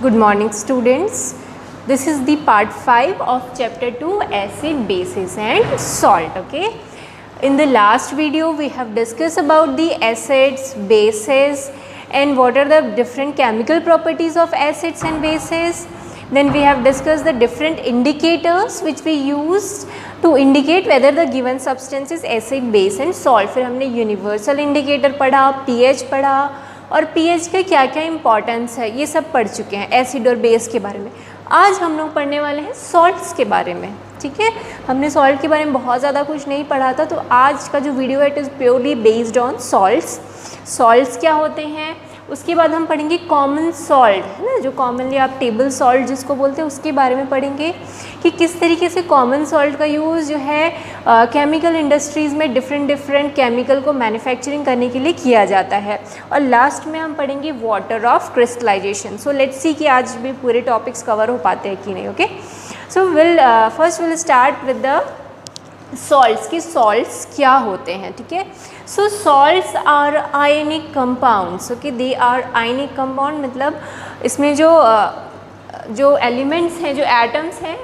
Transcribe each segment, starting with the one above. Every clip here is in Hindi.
Good morning students. This is the part 5 of chapter 2 acid, bases and salt. Okay. In the last video we have discussed about the acids, bases and what are the different chemical properties of acids and bases. Then we have discussed the different indicators which we use to indicate whether the given substance is acid, base and salt. फिर हमने यूनिवर्सल इंडिकेटर पढ़ा, pH पढ़ा और pH का क्या क्या इंपॉर्टेंस है ये सब पढ़ चुके हैं एसिड और बेस के बारे में। आज हम लोग पढ़ने वाले हैं सॉल्ट्स के बारे में। ठीक है, हमने सॉल्ट के बारे में बहुत ज़्यादा कुछ नहीं पढ़ा था, तो आज का जो वीडियो है it is purely based on salts. Salts क्या होते हैं, उसके बाद हम पढ़ेंगे कॉमन सॉल्ट, है ना, जो कॉमनली आप टेबल सॉल्ट जिसको बोलते हैं उसके बारे में पढ़ेंगे कि किस तरीके से कॉमन सॉल्ट का यूज़ जो है केमिकल इंडस्ट्रीज़ में डिफरेंट केमिकल को मैन्युफैक्चरिंग करने के लिए किया जाता है। और लास्ट में हम पढ़ेंगे water of crystallization. So let's see कि आज भी पूरे टॉपिक्स कवर हो पाते हैं कि नहीं। Okay, so first will start with the salts कि सॉल्ट्स क्या होते हैं। ठीक है, so salts are ionic compounds. Okay, they are ionic compound, मतलब इसमें जो एलिमेंट्स हैं, जो एटम्स हैं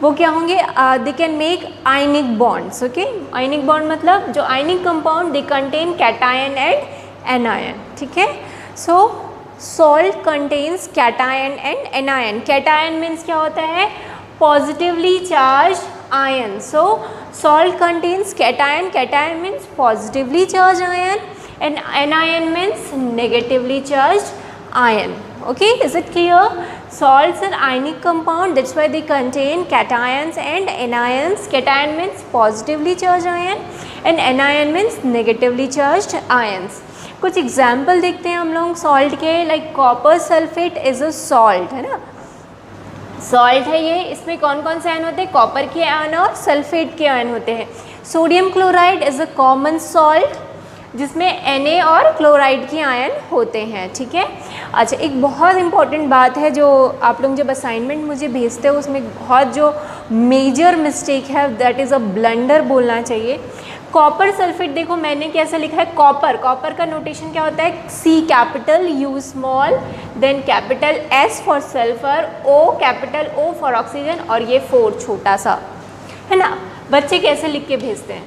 वो क्या होंगे, they can make ionic bonds. Okay, ionic bond मतलब जो ionic compound they contain cation and anion. ठीक है, सो salt contains cation and anion. Cation means क्या होता है, positively charge ion. So salt contains cation. Cation means positively charged ion and anion means negatively charged ion. Okay, is it clear? Salts are ionic compound, that's why they contain cations and anions. Cation means positively charged ion and anion means negatively charged ions. कुछ एग्जाम्पल देखते हैं हम लोग सॉल्ट के, like copper sulphate is a salt, है ना, सॉल्ट है ये। इसमें कौन कौन से आयन होते हैं, कॉपर के आयन और सल्फेट के आयन होते हैं। Sodium chloride is a common salt जिसमें Na और क्लोराइड के आयन होते हैं। ठीक है, अच्छा, एक बहुत इंपॉर्टेंट बात है जो आप लोग जब असाइनमेंट मुझे भेजते हो उसमें बहुत जो मेजर मिस्टेक है, दैट इज़ अ ब्लंडर बोलना चाहिए। कॉपर सल्फेट, देखो मैंने कैसे लिखा है, कॉपर, कॉपर का नोटेशन क्या होता है, C capital, U small, then capital S for sulphur, O capital, O for oxygen और ये 4 छोटा सा, है ना। बच्चे कैसे लिख के भेजते हैं,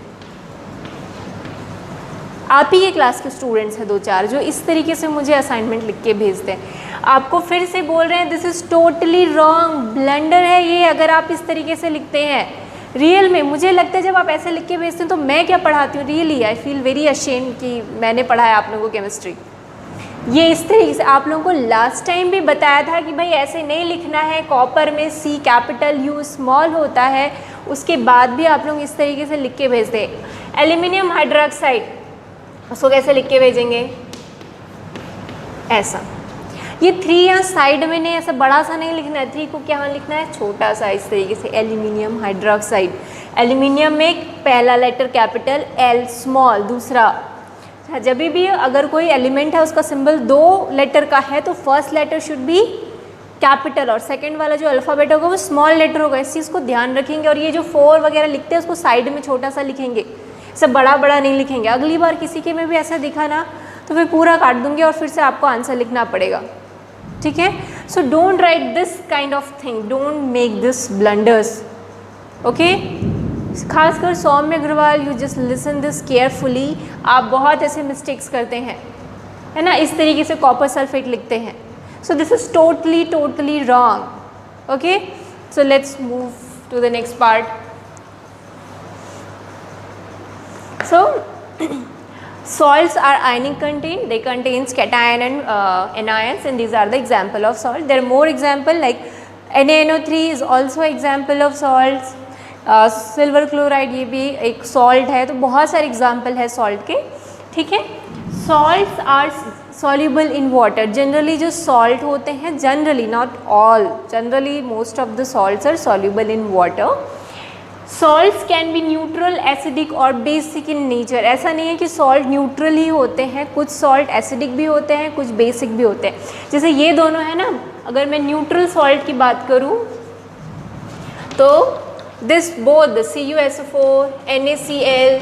आप ही के क्लास के स्टूडेंट्स हैं 2-4 जो इस तरीके से मुझे असाइनमेंट लिख के भेजते हैं। आपको फिर से बोल रहे हैं, this is totally wrong, blunder है ये अगर आप इस तरीके से लिखते हैं। रियल में मुझे लगता है जब आप ऐसे लिख के भेजते हैं तो मैं क्या पढ़ाती हूँ, really I feel very ashamed कि मैंने पढ़ाया आप लोगों को केमिस्ट्री। ये इस तरीके से आप लोगों को लास्ट टाइम भी बताया था कि भाई ऐसे नहीं लिखना है, कॉपर में C कैपिटल U स्मॉल होता है, उसके बाद भी आप लोग इस तरीके से लिख के भेजते हैं। एल्यूमिनियम हाइड्रोक्साइड, उसको कैसे लिख के भेजेंगे, ऐसा। ये 3 यहाँ साइड में नहीं, ऐसा बड़ा सा नहीं लिखना है, 3 को क्या लिखना है, छोटा सा, इस तरीके से एल्यूमिनियम हाइड्रोक्साइड। एल्यूमिनियम में पहला लेटर कैपिटल, L स्मॉल दूसरा। जब भी अगर कोई एलिमेंट है उसका सिंबल 2 लेटर का है तो first letter should be capital और सेकंड वाला जो अल्फ़ाबेट होगा वो स्मॉल लेटर होगा। इस चीज़ को ध्यान रखेंगे। और ये जो 4 वगैरह लिखते हैं उसको साइड में छोटा सा लिखेंगे, सब बड़ा बड़ा नहीं लिखेंगे। अगली बार किसी के में भी ऐसा दिखा ना तो फिर पूरा काट दूंगी और फिर से आपको आंसर लिखना पड़ेगा। ठीक है, so don't write this kind of thing, don't make this blunders. Okay, खासकर Saumya Agarwal, you just listen this carefully. आप बहुत ऐसे मिस्टेक्स करते हैं, है ना, इस तरीके से कॉपर सल्फेट लिखते हैं। So this is totally wrong. Okay, so let's move to the next part. So salts are ionic contained, they contains cation and anions and these are the example of salt. There are more example like NaNO3 is also example of salts. Silver chloride ये भी एक सॉल्ट है। तो बहुत सारे एग्जाम्पल है सॉल्ट के। ठीक है, salts are soluble in water. Generally जो सॉल्ट होते हैं, generally not all, generally most of the salts are soluble in water. Salts can be neutral, acidic और बेसिक इन नेचर। ऐसा नहीं है कि सॉल्ट न्यूट्रल ही होते हैं, कुछ सॉल्ट एसिडिक भी होते हैं, कुछ बेसिक भी होते हैं। जैसे ये दोनों है ना, अगर मैं न्यूट्रल सॉल्ट की बात करूँ तो this both the CuSO4, NaCl,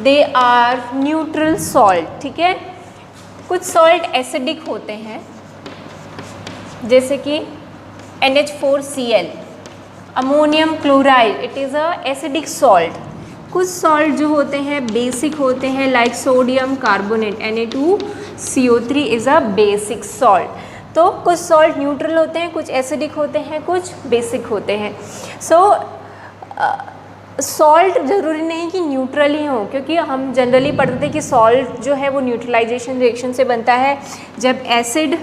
they are neutral salt. ठीक है, कुछ सॉल्ट एसिडिक होते हैं, जैसे कि NH4Cl, ammonium chloride, it is a acidic salt. कुछ सॉल्ट जो होते हैं बेसिक होते हैं, like sodium carbonate Na2CO3 is a basic salt. तो कुछ सॉल्ट न्यूट्रल होते हैं, कुछ एसिडिक होते हैं, कुछ बेसिक होते हैं। सॉल्ट ज़रूरी नहीं कि न्यूट्रल ही हो, क्योंकि हम जनरली पढ़ते थे कि सॉल्ट जो है वो न्यूट्रलाइजेशन रिएक्शन से बनता है। जब एसिड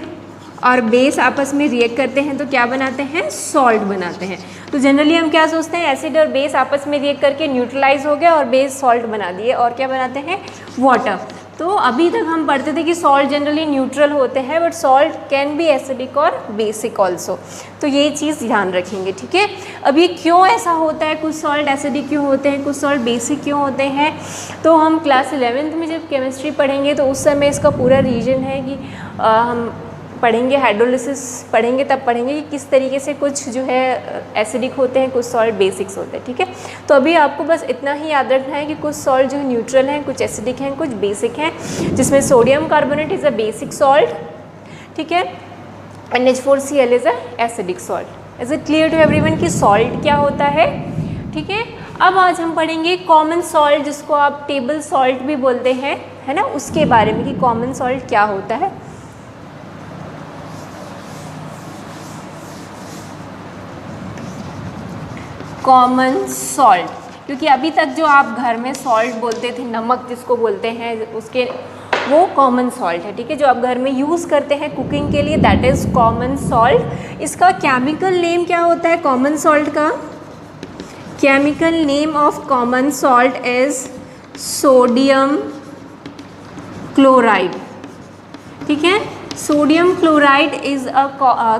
और बेस आपस में रिएक्ट करते हैं तो क्या बनाते हैं, सॉल्ट बनाते हैं। तो जनरली हम क्या सोचते हैं, एसिड और बेस आपस में रिएक्ट करके न्यूट्रलाइज हो गया और बेस सॉल्ट बना दिए, और क्या बनाते हैं, वाटर। तो अभी तक हम पढ़ते थे कि सॉल्ट जनरली न्यूट्रल होते हैं, but salt can be acidic और बेसिक ऑल्सो। तो ये चीज़ ध्यान रखेंगे, ठीक है। अब ये क्यों ऐसा होता है, कुछ सॉल्ट एसिडिक क्यों होते हैं, कुछ सॉल्ट बेसिक क्यों होते हैं, तो हम क्लास 11th में जब केमिस्ट्री पढ़ेंगे तो उस समय इसका पूरा रीजन है कि हम पढ़ेंगे, हाइड्रोलिसिस पढ़ेंगे, तब पढ़ेंगे कि किस तरीके से कुछ जो है एसिडिक होते हैं, कुछ सॉल्ट बेसिक्स होते हैं, ठीक है। तो अभी आपको बस इतना ही याद रखना है कि कुछ सॉल्ट जो है न्यूट्रल हैं, कुछ एसिडिक हैं, कुछ बेसिक हैं, जिसमें sodium carbonate is a basic salt, ठीक है, NH4Cl is a acidic salt. Is it clear to everyone कि सॉल्ट क्या होता है, ठीक है। अब आज हम पढ़ेंगे कॉमन सॉल्ट, जिसको आप टेबल सॉल्ट भी बोलते हैं, है ना, उसके बारे में कि कॉमन सॉल्ट क्या होता है। कॉमन सॉल्ट, क्योंकि अभी तक जो आप घर में सॉल्ट बोलते थे, नमक जिसको बोलते हैं, उसके वो कॉमन सॉल्ट है, ठीक है, जो आप घर में यूज़ करते हैं कुकिंग के लिए, दैट इज़ कॉमन सॉल्ट। इसका केमिकल नेम क्या होता है कॉमन सॉल्ट का, chemical name of common salt is sodium chloride, ठीक है। Sodium chloride is a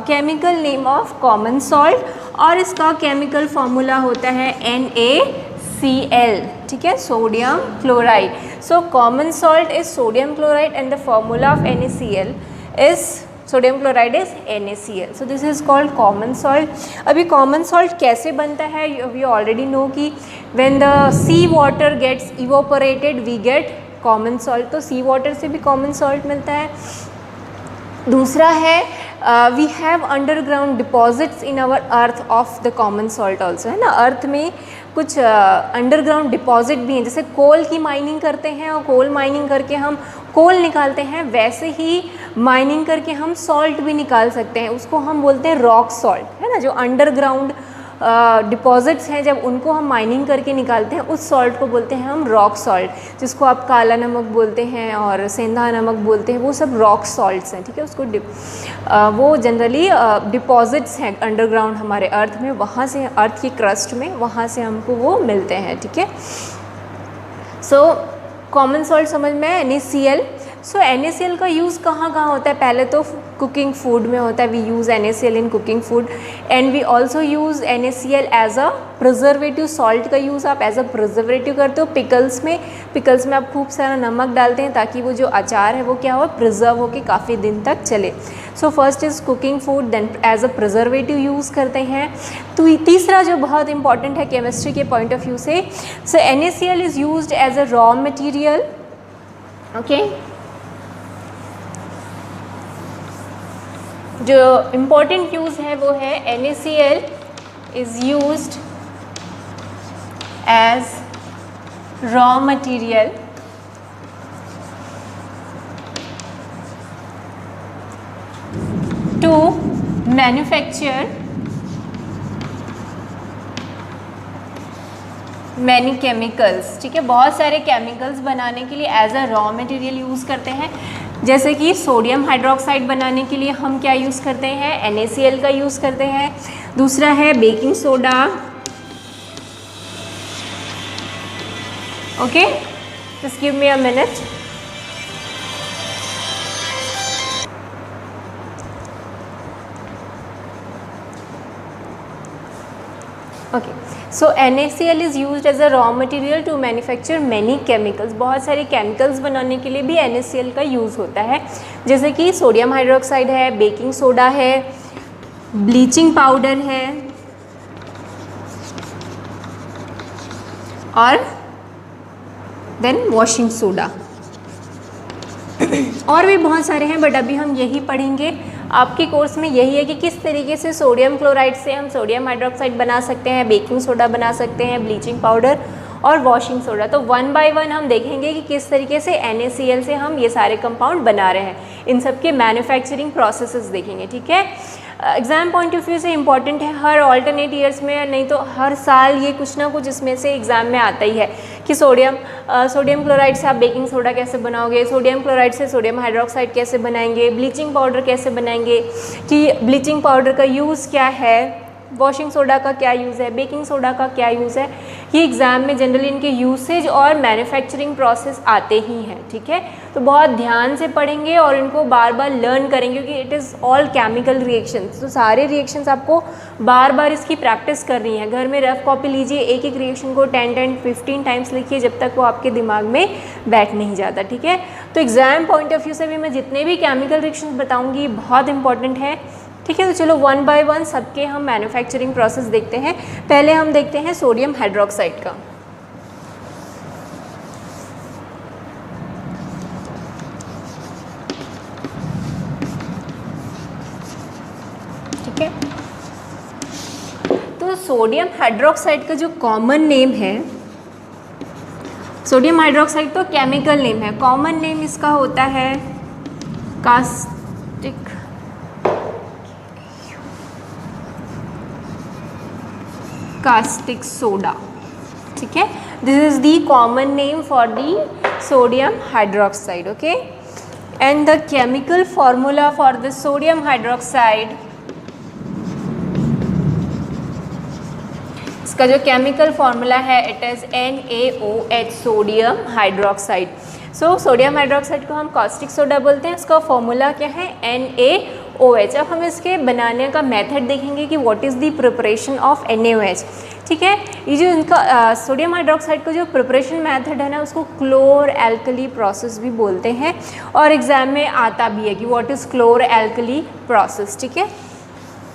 chemical name of common salt, और इसका केमिकल फॉर्मूला होता है NaCl, ठीक है, sodium chloride. So common salt is sodium chloride and the formula of NaCl is sodium chloride is NaCl। So this is called common salt. अभी कॉमन सॉल्ट कैसे बनता है, वी ऑलरेडी नो कि when the sea water gets evaporated we get common salt. तो सी वाटर से भी कॉमन सॉल्ट मिलता है। दूसरा है we have underground deposits in our earth of the common salt also, है ना। अर्थ में कुछ अंडरग्राउंड डिपॉजिट भी हैं, जैसे कोल की माइनिंग करते हैं और कोल माइनिंग करके हम कोल निकालते हैं, वैसे ही माइनिंग करके हम सॉल्ट भी निकाल सकते हैं, उसको हम बोलते हैं रॉक सॉल्ट, है ना। जो अंडरग्राउंड डिपॉजिट्स हैं, जब उनको हम माइनिंग करके निकालते हैं, उस सॉल्ट को बोलते हैं हम रॉक सॉल्ट, जिसको आप काला नमक बोलते हैं और सेंधा नमक बोलते हैं, वो सब रॉक सॉल्ट्स हैं, ठीक है। उसको वो जनरली डिपॉजिट्स हैं अंडरग्राउंड हमारे अर्थ में, वहाँ से, अर्थ की क्रस्ट में, वहाँ से हमको वो मिलते हैं, ठीक है। सो कॉमन सॉल्ट समझ में है, NaCl। सो NaCl का यूज़ कहाँ कहाँ होता है, पहले तो कुकिंग फूड में होता है, we use NaCl in cooking food, and we also use NaCl as a preservative. Salt का यूज़ आप एज अ प्रिजर्वेटिव करते हो पिकल्स में। पिकल्स में आप खूब सारा नमक डालते हैं ताकि वो जो अचार है वो क्या हो, प्रिजर्व हो के काफ़ी दिन तक चले। So first is cooking food, then as a preservative use करते हैं। तो तीसरा जो बहुत इंपॉर्टेंट है केमिस्ट्री के पॉइंट ऑफ व्यू से, so NaCl is used as a raw material, okay. जो इम्पॉर्टेंट यूज़ है वो है NaCl is used as raw material to manufacture many chemicals, ठीक है। बहुत सारे केमिकल्स बनाने के लिए as a raw material use करते हैं, जैसे कि सोडियम हाइड्रोक्साइड बनाने के लिए हम क्या यूज़ करते हैं, NaCl का यूज़ करते हैं। दूसरा है baking soda, okay, just give me a minute. Okay, so NaCl is used as a raw material to manufacture many chemicals. बहुत सारे केमिकल्स बनाने के लिए भी NaCl का यूज़ होता है, जैसे कि सोडियम हाइड्रोक्साइड है, बेकिंग सोडा है, ब्लीचिंग पाउडर है, और देन वॉशिंग सोडा। और भी बहुत सारे हैं, बट अभी हम यही पढ़ेंगे। आपके कोर्स में यही है कि किस तरीके से सोडियम क्लोराइड से हम सोडियम हाइड्रोक्साइड बना सकते हैं, बेकिंग सोडा बना सकते हैं, ब्लीचिंग पाउडर और वॉशिंग सोडा। तो 1 बाय 1 हम देखेंगे कि किस तरीके से NaCl से हम ये सारे कंपाउंड बना रहे हैं। इन सब के मैन्युफैक्चरिंग प्रोसेसेस देखेंगे, ठीक है। एग्ज़ाम पॉइंट ऑफ व्यू से इंपॉर्टेंट है, हर ऑल्टरनेट ईयर्स में, नहीं तो हर साल ये कुछ ना कुछ इसमें से एग्ज़ाम में आता ही है कि सोडियम क्लोराइड से आप बेकिंग सोडा कैसे बनाओगे, सोडियम क्लोराइड से सोडियम हाइड्रोक्साइड कैसे बनाएंगे, ब्लीचिंग पाउडर कैसे बनाएंगे, कि ब्लीचिंग पाउडर का यूज़ क्या है, वॉशिंग सोडा का क्या यूज़ है, बेकिंग सोडा का क्या यूज़ है। ये एग्ज़ाम में जनरली इनके यूसेज और मैन्युफैक्चरिंग प्रोसेस आते ही हैं, ठीक है। तो बहुत ध्यान से पढ़ेंगे और इनको बार बार लर्न करेंगे, क्योंकि it is all chemical reactions. तो सारे रिएक्शंस आपको बार बार इसकी प्रैक्टिस करनी है। घर में रफ कॉपी लीजिए, एक एक रिएक्शन को 10-15 टाइम्स लिखिए, जब तक वो आपके दिमाग में बैठ नहीं जाता, ठीक है। तो एग्ज़ाम पॉइंट ऑफ व्यू से भी मैं जितने भी केमिकल रिएक्शंस बताऊँगी बहुत इंपॉर्टेंट है, ठीक है। तो चलो 1 बाय 1 सबके हम मैन्युफैक्चरिंग प्रोसेस देखते हैं। पहले हम देखते हैं सोडियम हाइड्रोक्साइड का। ठीक है, तो सोडियम हाइड्रोक्साइड का जो कॉमन नेम है, सोडियम हाइड्रोक्साइड तो केमिकल नेम है, कॉमन नेम इसका होता है कास्टिक सोडा, ठीक है। This is the common name for the sodium hydroxide, okay. And the chemical formula for the sodium hydroxide, इसका जो केमिकल फॉर्मूला है it is NaOH, sodium hydroxide. So sodium hydroxide को हम कास्टिक सोडा बोलते हैं, इसका फॉर्मूला क्या है NaOH। अब हम इसके बनाने का मेथड देखेंगे कि what is the preparation of NaOH, ठीक है। ये जो इनका सोडियम हाइड्रोक्साइड का जो प्रिपरेशन मेथड है ना, उसको क्लोर एल्कली प्रोसेस भी बोलते हैं, और एग्जाम में आता भी है कि व्हाट इज़ क्लोर एल्कली प्रोसेस, ठीक है।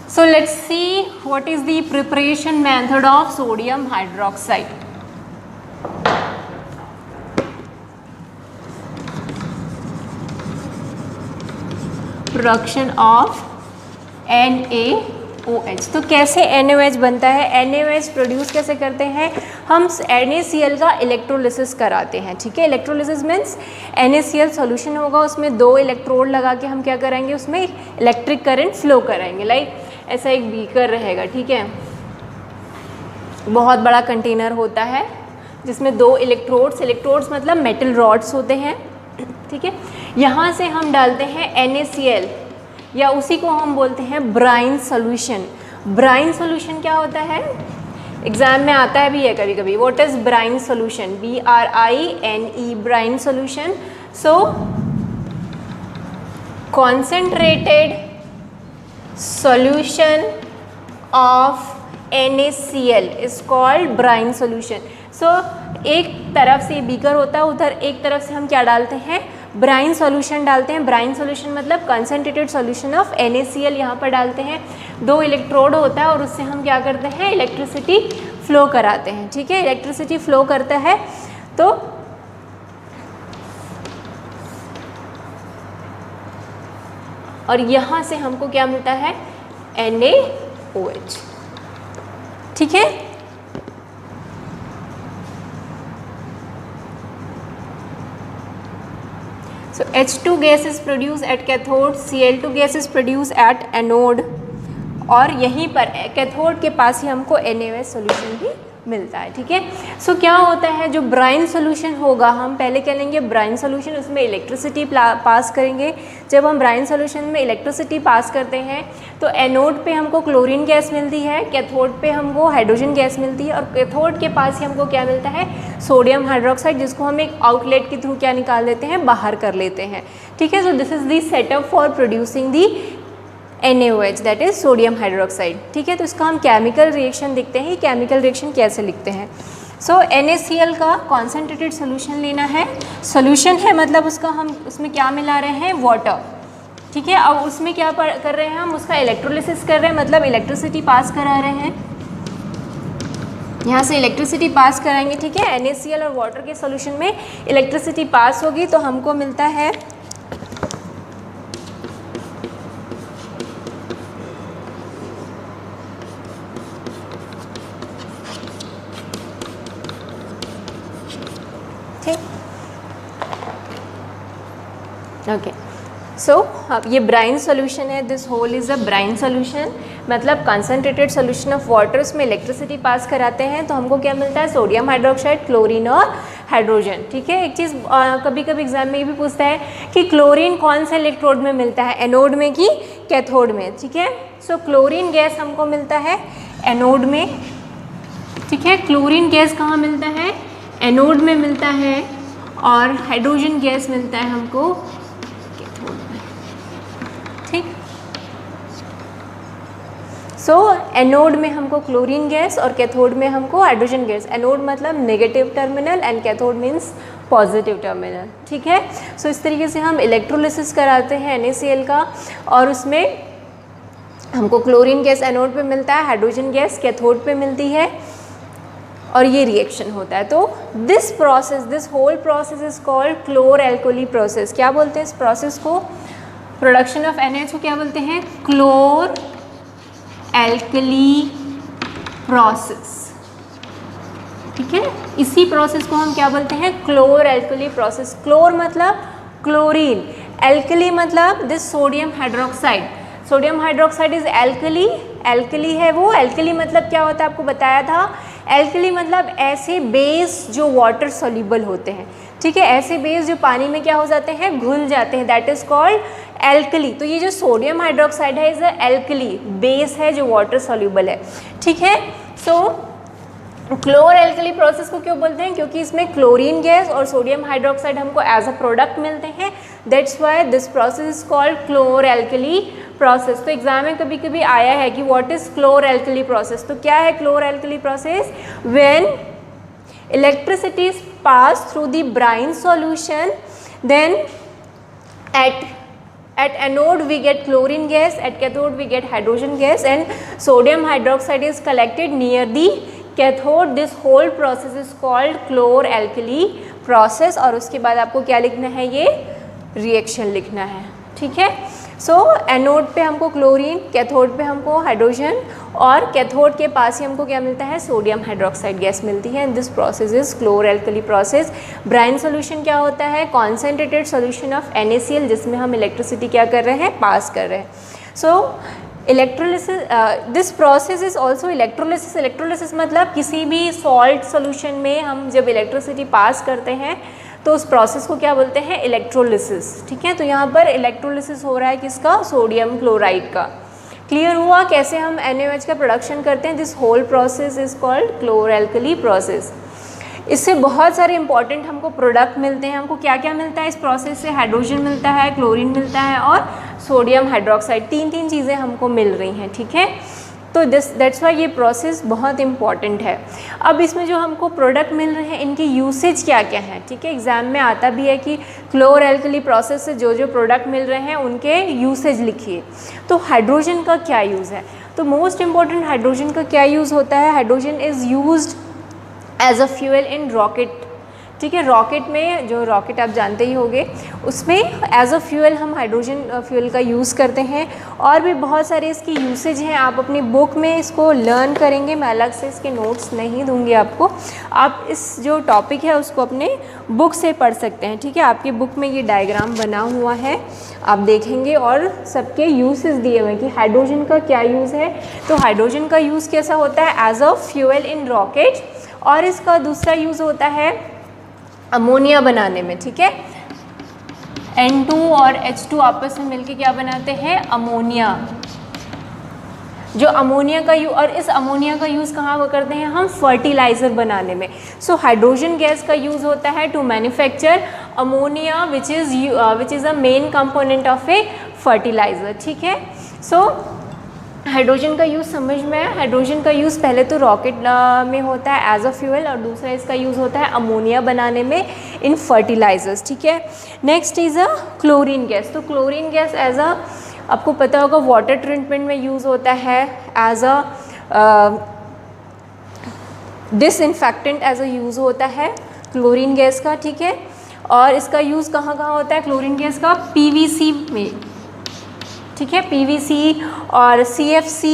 सो let's see what is the preparation method of sodium hydroxide. Production of NaOH। तो कैसे NaOH बनता है, NaOH प्रोड्यूस कैसे करते हैं हम, NaCl का इलेक्ट्रोलिसिस कराते हैं, ठीक है। इलेक्ट्रोलिसिस मीन्स NaCl सॉल्यूशन होगा, उसमें 2 इलेक्ट्रोड लगा के हम क्या कराएंगे, उसमें इलेक्ट्रिक करंट फ्लो कराएंगे। लाइक ऐसा एक बीकर रहेगा, ठीक है, बहुत बड़ा कंटेनर होता है जिसमें 2 इलेक्ट्रोड्स मतलब मेटल रॉड्स होते हैं, ठीक है। यहाँ से हम डालते हैं NaCl, या उसी को हम बोलते हैं ब्राइन सॉल्यूशन। ब्राइन सॉल्यूशन क्या होता है, एग्जाम में आता है भी है कभी कभी, what is brine solution, BRINE, brine solution. So concentrated solution of NaCl is called brine solution. So एक तरफ से बीकर होता है, उधर एक तरफ से हम क्या डालते हैं, ब्राइन सॉल्यूशन डालते हैं। ब्राइन सॉल्यूशन मतलब कंसनट्रेटेड सॉल्यूशन ऑफ NaCl यहाँ पर डालते हैं। 2 इलेक्ट्रोड होता है और उससे हम क्या करते हैं, इलेक्ट्रिसिटी फ्लो कराते हैं, ठीक है। इलेक्ट्रिसिटी फ्लो करता है तो और यहाँ से हमको क्या मिलता है, NaOH, ठीक है। So H2 gas is produced at cathode, Cl2 gas is produced at anode, और यहीं पर कैथोड के पास ही हमको NaOH सोल्यूशन भी मिलता है, ठीक है। सो क्या होता है, जो ब्राइन सोल्यूशन होगा, हम पहले क्या लेंगे ब्राइन सोल्यूशन, उसमें इलेक्ट्रिसिटी पास करेंगे। जब हम ब्राइन सोल्यूशन में इलेक्ट्रिसिटी पास करते हैं तो एनोड पे हमको क्लोरीन गैस मिलती है, कैथोड पे हमको हाइड्रोजन गैस मिलती है, और कैथोड के पास ही हमको क्या मिलता है, सोडियम हाइड्रोक्साइड, जिसको हम एक आउटलेट के थ्रू क्या निकाल देते हैं, बाहर कर लेते हैं, ठीक है। सो this is the setup for producing the NaOH, that is sodium hydroxide, ठीक है। तो इसका हम केमिकल रिएक्शन देखते हैं, केमिकल रिएक्शन कैसे लिखते हैं। सो NaCl का कॉन्सेंट्रेटेड सोल्यूशन लेना है, सोल्यूशन है मतलब उसका हम उसमें क्या मिला रहे हैं, वाटर, ठीक है। अब उसमें क्या कर रहे हैं हम, उसका इलेक्ट्रोलिसिस कर रहे हैं, मतलब इलेक्ट्रिसिटी पास करा रहे हैं, यहाँ से इलेक्ट्रिसिटी पास कराएंगे, ठीक है। NaCl और वाटर के सोल्यूशन में इलेक्ट्रिसिटी पास होगी तो हमको मिलता है ओके, सो अब ये ब्राइन सोल्यूशन है, this whole is a brine solution, मतलब कंसनट्रेटेड सोल्यूशन ऑफ वाटर, उसमें इलेक्ट्रिसिटी पास कराते हैं तो हमको क्या मिलता है, सोडियम हाइड्रोक्साइड, क्लोरीन और हाइड्रोजन। ठीक है, एक चीज़ कभी कभी एग्जाम में ये भी पूछता है कि क्लोरीन कौन से इलेक्ट्रोड में मिलता है, एनोड में कि कैथोड में। ठीक है, सो क्लोरीन गैस हमको मिलता है एनोड में। ठीक है, क्लोरीन गैस कहाँ मिलता है, एनोड में मिलता है, और हाइड्रोजन गैस मिलता है हमको कैथोड में। ठीक, सो एनोड में हमको क्लोरीन गैस और कैथोड में हमको हाइड्रोजन गैस। एनोड मतलब negative terminal and cathode means positive terminal. ठीक है, सो इस तरीके से हम इलेक्ट्रोलिसिस कराते हैं NaCl का, और उसमें हमको क्लोरीन गैस एनोड पे मिलता है, हाइड्रोजन गैस कैथोड पे मिलती है, और ये रिएक्शन होता है। तो this process, this whole process is called chlor alkali process. क्या बोलते हैं इस प्रोसेस को, प्रोडक्शन ऑफ NaH को क्या बोलते हैं, क्लोर एल्कली प्रोसेस। ठीक है, इसी प्रोसेस को हम क्या बोलते हैं, क्लोर एल्कली प्रोसेस। क्लोर मतलब क्लोरीन, एल्कली मतलब this sodium hydroxide. Sodium hydroxide is alkali, alkali है वो। एल्कली मतलब क्या होता है आपको बताया था, एल्कली मतलब ऐसे बेस जो वाटर सोल्यूबल होते हैं। ठीक है, ऐसे बेस जो पानी में क्या हो जाते हैं, घुल जाते हैं, दैट इज कॉल्ड एल्कली। तो ये जो सोडियम हाइड्रोक्साइड है इज अ एल्कली, बेस है जो वाटर सोल्यूबल है। ठीक है, सो क्लोर एल्कली प्रोसेस को क्यों बोलते हैं, क्योंकि इसमें क्लोरीन गैस और सोडियम हाइड्रोक्साइड हमको एज अ प्रोडक्ट मिलते हैं, that's why this process is called chlor alkali process. तो एग्जाम में कभी कभी आया है कि what is chlor alkali process. तो क्या है chlor alkali process, when electricity is pass through the brine solution, then at anode we get chlorine gas, at cathode we get hydrogen gas, and sodium hydroxide is collected near the cathode. This whole process is called chlor alkali process। और उसके बाद आपको क्या लिखना है, ये रिएक्शन लिखना है। ठीक है, सो एनोड पे हमको क्लोरीन, कैथोड पे हमको हाइड्रोजन, और कैथोड के पास ही हमको क्या मिलता है, सोडियम हाइड्रोक्साइड गैस मिलती है। And this process is chlor alkali process. Brine solution क्या होता है, कॉन्सेंट्रेटेड सोल्यूशन ऑफ NaCl, जिसमें हम इलेक्ट्रिसिटी क्या कर रहे हैं, पास कर रहे हैं। So electrolysis, this process is also electrolysis. Electrolysis मतलब किसी भी सॉल्ट सोल्यूशन में हम जब इलेक्ट्रिसिटी पास करते हैं तो उस प्रोसेस को क्या बोलते हैं, इलेक्ट्रोलिसिस। ठीक है, तो यहाँ पर इलेक्ट्रोलिसिस हो रहा है किसका, सोडियम क्लोराइड का। क्लियर हुआ कैसे हम NaOH का प्रोडक्शन करते हैं। This whole process is called chlor alkali process. इससे बहुत सारे इंपॉर्टेंट हमको प्रोडक्ट मिलते हैं। हमको क्या क्या मिलता है इस प्रोसेस से, हाइड्रोजन मिलता है, क्लोरीन मिलता है, और सोडियम हाइड्रोक्साइड। तीन चीज़ें हमको मिल रही हैं। ठीक है, तो दैट्स वाई ये प्रोसेस बहुत इंपॉर्टेंट है। अब इसमें जो हमको प्रोडक्ट मिल रहे हैं, इनकी यूसेज क्या क्या है। ठीक है, एग्जाम में आता भी है कि क्लोर एल्कली प्रोसेस से जो जो प्रोडक्ट मिल रहे हैं उनके यूसेज लिखिए। तो हाइड्रोजन का क्या यूज़ है, तो मोस्ट इम्पॉर्टेंट हाइड्रोजन का क्या यूज़ होता है, hydrogen is used as a fuel in rocket. ठीक है, रॉकेट में, जो रॉकेट आप जानते ही होंगे, उसमें एज अ फ्यूल हम हाइड्रोजन फ्यूल का यूज़ करते हैं। और भी बहुत सारे इसकी यूसेज हैं, आप अपनी बुक में इसको लर्न करेंगे। मैं अलग से इसके नोट्स नहीं दूंगी आपको, आप इस जो टॉपिक है उसको अपने बुक से पढ़ सकते हैं। ठीक है, आपकी बुक में ये डायग्राम बना हुआ है, आप देखेंगे, और सबके यूसेज दिए हुए हैं कि हाइड्रोजन का क्या यूज़ है। तो हाइड्रोजन का यूज़ कैसा होता है, as a fuel in rocket, और इसका दूसरा यूज़ होता है अमोनिया बनाने में। ठीक है, N2 और H2 आपस में मिलके क्या बनाते हैं, अमोनिया। जो अमोनिया का और इस अमोनिया का यूज़ कहाँ करते हैं हम, फर्टिलाइज़र बनाने में। सो हाइड्रोजन गैस का यूज़ होता है to manufacture ammonia, which is a main component of a fertiliser. ठीक है, सो हाइड्रोजन का यूज़ समझ में है। हाइड्रोजन का यूज़ पहले तो रॉकेट में होता है एज अ फ्यूल, और दूसरा इसका यूज़ होता है अमोनिया बनाने में इन फर्टिलाइजर्स। ठीक है, next is a chlorine gas. तो क्लोरीन गैस एज अ, आपको पता होगा, वाटर ट्रीटमेंट में यूज़ होता है as a disinfectant, as a use होता है क्लोरीन गैस का। ठीक है, और इसका यूज़ कहाँ कहाँ होता है क्लोरीन गैस का, PVC में। ठीक है, PVC और CFC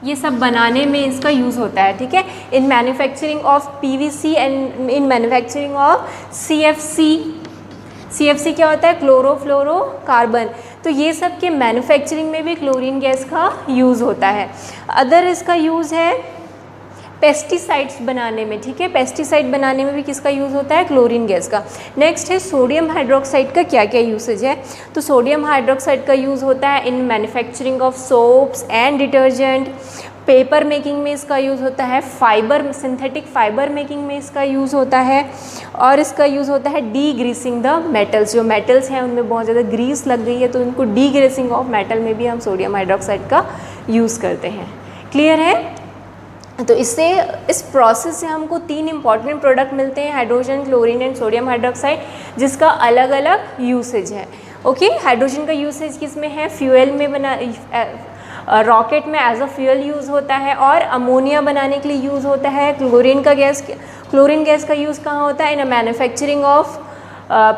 ये सब बनाने में इसका यूज़ होता है। ठीक है, in manufacturing of PVC and in manufacturing of CFC CFC क्या होता है, क्लोरोफ्लोरोकार्बन। तो ये सब के मैन्युफैक्चरिंग में भी क्लोरीन गैस का यूज़ होता है। अदर इसका यूज़ है पेस्टिसाइड्स बनाने में, ठीक है, पेस्टिसाइड बनाने में भी किसका यूज़ होता है, क्लोरीन गैस का। नेक्स्ट है सोडियम हाइड्रोक्साइड का क्या क्या यूसेज है। तो सोडियम हाइड्रोक्साइड का यूज़ होता है in manufacturing of soaps and detergent, paper making में इसका यूज़ होता है, फाइबर सिंथेटिक फाइबर मेकिंग में इसका यूज़ होता है, और इसका यूज़ होता है डी ग्रीसिंग द मेटल्स। जो मेटल्स हैं उनमें बहुत ज़्यादा ग्रीस लग गई है तो उनको डी ग्रीसिंग ऑफ मेटल में भी हम सोडियम हाइड्रोक्साइड का यूज़ करते हैं। क्लियर है। तो इससे इस प्रोसेस से हमको 3 इंपॉर्टेंट प्रोडक्ट मिलते हैं, hydrogen, chlorine and sodium hydroxide, जिसका अलग अलग यूसेज है। ओके, हाइड्रोजन का यूसेज किस में है, फ्यूल में बना, रॉकेट में एज अ फ्यूल यूज़ होता है, और अमोनिया बनाने के लिए यूज़ होता है। क्लोरीन गैस का यूज़ कहाँ होता है, in manufacturing of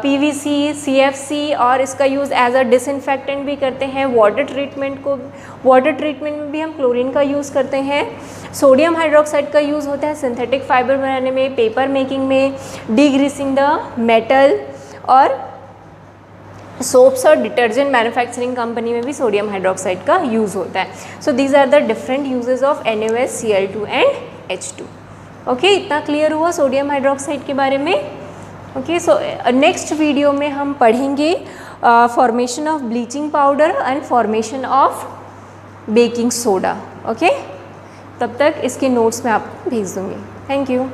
PVC, CFC, और इसका यूज़ एज अ डिसइंफेक्टेंट भी करते हैं। वाटर ट्रीटमेंट में भी हम क्लोरीन का यूज़ करते हैं। सोडियम हाइड्रोक्साइड का यूज़ होता है सिंथेटिक फाइबर बनाने में, पेपर मेकिंग में, डिग्रीसिंग द मेटल, और सोप्स और डिटर्जेंट मैन्युफैक्चरिंग कंपनी में भी सोडियम हाइड्रोक्साइड का यूज़ होता है। So these are the different uses of NaOH, Cl2 and H2। Okay, इतना क्लियर हुआ सोडियम हाइड्रोक्साइड के बारे में। ओके, सो नेक्स्ट वीडियो में हम पढ़ेंगे formation of bleaching powder and formation of baking soda. Okay, तब तक इसके नोट्स मैं आपको भेज दूँगी। Thank you.